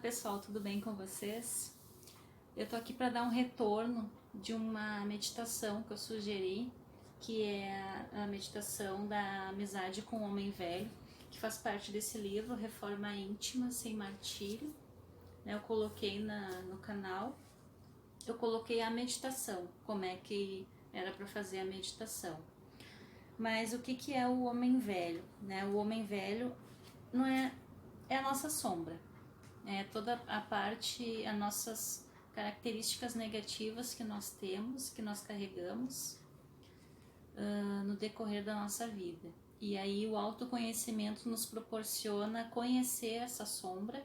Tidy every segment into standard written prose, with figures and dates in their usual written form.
pessoal, tudo bem com vocês? Eu tô aqui para dar um retorno de uma meditação que eu sugeri, que é a meditação da amizade com o homem velho, que faz parte desse livro Reforma Íntima Sem Martírio. Eu coloquei no canal, eu coloquei a meditação, como é que era para fazer a meditação. Mas o que é o homem velho? O homem velho não é a nossa sombra. É toda a parte, as nossas características negativas que nós temos, que nós carregamos no decorrer da nossa vida. E aí o autoconhecimento nos proporciona conhecer essa sombra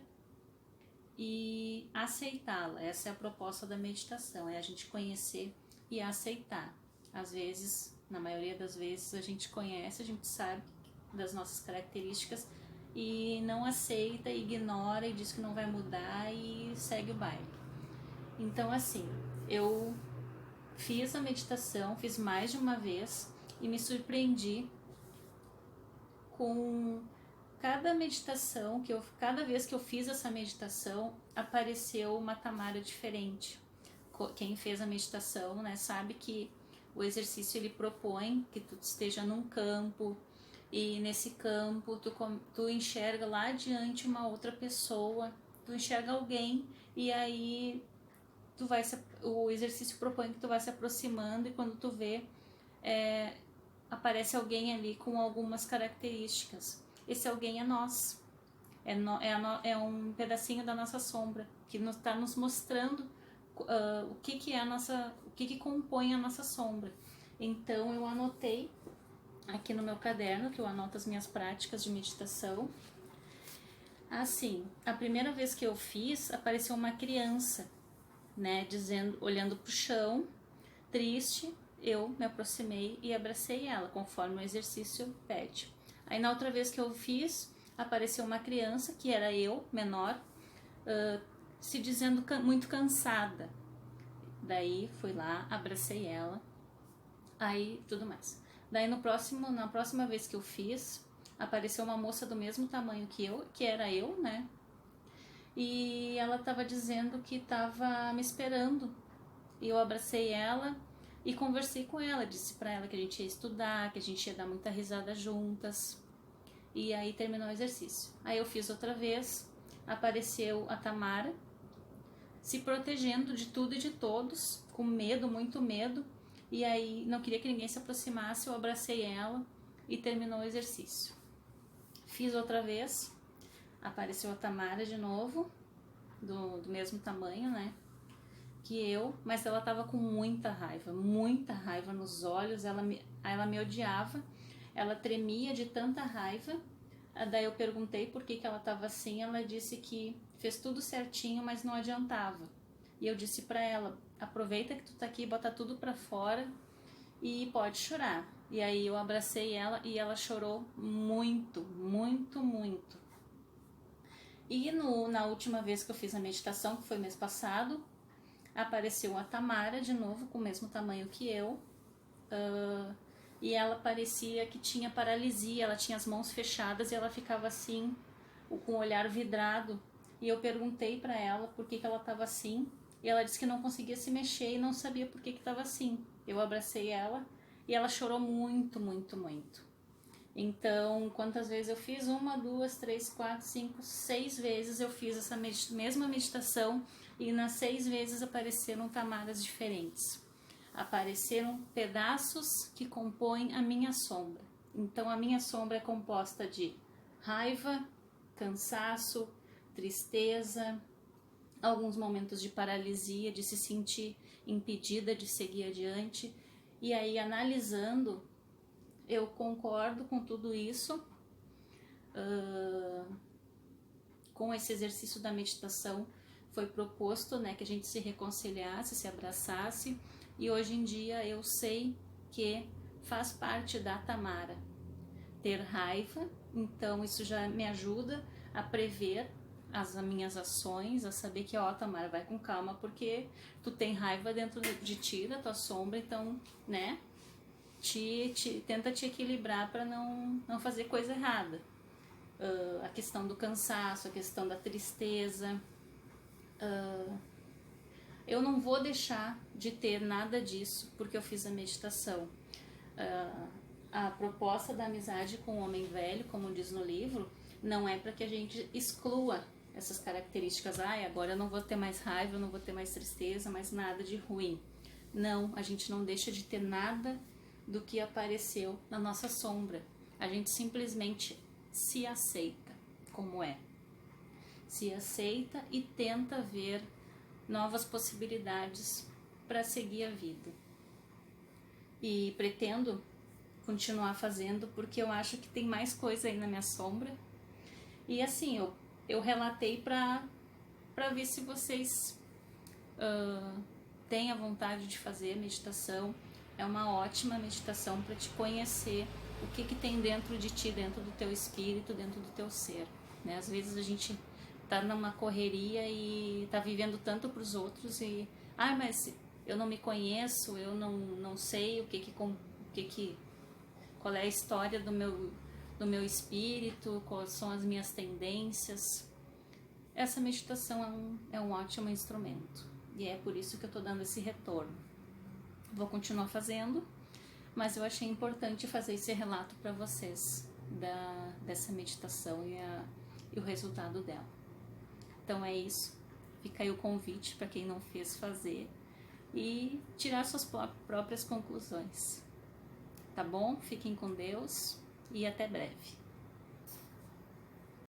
e aceitá-la. Essa é a proposta da meditação, é a gente conhecer e aceitar. Às vezes, na maioria das vezes, a gente conhece, a gente sabe das nossas características e não aceita, ignora e diz que não vai mudar e segue o baile. Então, assim, eu fiz a meditação, fiz mais de uma vez e me surpreendi com cada meditação, cada vez que eu fiz essa meditação, apareceu uma Tamara diferente. Quem fez a meditação, sabe que o exercício ele propõe que tu esteja num campo, e nesse campo tu enxerga lá adiante uma outra pessoa, tu enxerga alguém e aí o exercício propõe que tu vai se aproximando e quando tu vê aparece alguém ali com algumas características. Esse alguém é nós, é um pedacinho da nossa sombra que está nos mostrando o que compõe a nossa sombra. Então eu anotei aqui no meu caderno, que eu anoto as minhas práticas de meditação. Assim, a primeira vez que eu fiz, apareceu uma criança, olhando pro chão, triste. Eu me aproximei e abracei ela, conforme o exercício pede. Aí na outra vez que eu fiz, apareceu uma criança, que era eu, menor, se dizendo muito cansada. Daí fui lá, abracei ela, aí tudo mais. Daí na próxima vez que eu fiz, apareceu uma moça do mesmo tamanho que era eu, E ela estava dizendo que estava me esperando. E eu abracei ela e conversei com ela, disse para ela que a gente ia estudar, que a gente ia dar muita risada juntas. E aí terminou o exercício. Aí eu fiz outra vez, apareceu a Tamara, se protegendo de tudo e de todos, com medo, muito medo. E aí não queria que ninguém se aproximasse, eu abracei ela e terminou o exercício. Fiz outra vez, apareceu a Tamara de novo, do mesmo tamanho, que eu, mas ela tava com muita raiva nos olhos, ela me odiava, ela tremia de tanta raiva. Daí eu perguntei por que ela tava assim, ela disse que fez tudo certinho, mas não adiantava. E eu disse pra ela, aproveita que tu tá aqui, bota tudo pra fora e pode chorar. E aí eu abracei ela e ela chorou muito, muito, muito. E na última vez que eu fiz a meditação, que foi mês passado, apareceu a Tamara de novo, com o mesmo tamanho que eu. E ela parecia que tinha paralisia, ela tinha as mãos fechadas e ela ficava assim, com o olhar vidrado. E eu perguntei pra ela por que ela estava assim, e ela disse que não conseguia se mexer e não sabia por que estava assim. Eu abracei ela e ela chorou muito, muito, muito. Então, quantas vezes eu fiz? 1, 2, 3, 4, 5, 6 vezes eu fiz essa mesma meditação e nas 6 vezes apareceram tamaras diferentes. Apareceram pedaços que compõem a minha sombra. Então, a minha sombra é composta de raiva, cansaço, tristeza, alguns momentos de paralisia, de se sentir impedida de seguir adiante. E aí, analisando, eu concordo com tudo isso. Com esse exercício da meditação foi proposto, que a gente se reconciliasse, se abraçasse. E hoje em dia eu sei que faz parte da Tamara ter raiva, então isso já me ajuda a prever as minhas ações, a saber que, Tamara, vai com calma, porque tu tem raiva dentro de ti, da tua sombra, então, tenta te equilibrar para não fazer coisa errada. A questão do cansaço, a questão da tristeza, eu não vou deixar de ter nada disso porque eu fiz a meditação. A proposta da amizade com o homem velho, como diz no livro, não é para que a gente exclua essas características. Agora eu não vou ter mais raiva, eu não vou ter mais tristeza, mais nada de ruim. Não, a gente não deixa de ter nada do que apareceu na nossa sombra. A gente simplesmente se aceita como é. Se aceita e tenta ver novas possibilidades para seguir a vida. E pretendo continuar fazendo porque eu acho que tem mais coisa aí na minha sombra. E assim, eu relatei para ver se vocês têm a vontade de fazer meditação. É uma ótima meditação para te conhecer o que tem dentro de ti, dentro do teu espírito, dentro do teu ser. Né? Às vezes a gente tá numa correria e tá vivendo tanto para os outros e mas eu não me conheço, eu não sei qual é a história do meu espírito, quais são as minhas tendências. Essa meditação é um ótimo instrumento e é por isso que eu estou dando esse retorno. Vou continuar fazendo, mas eu achei importante fazer esse relato para vocês dessa meditação e o resultado dela. Então é isso, fica aí o convite para quem não fez fazer e tirar suas próprias conclusões. Tá bom? Fiquem com Deus e até breve.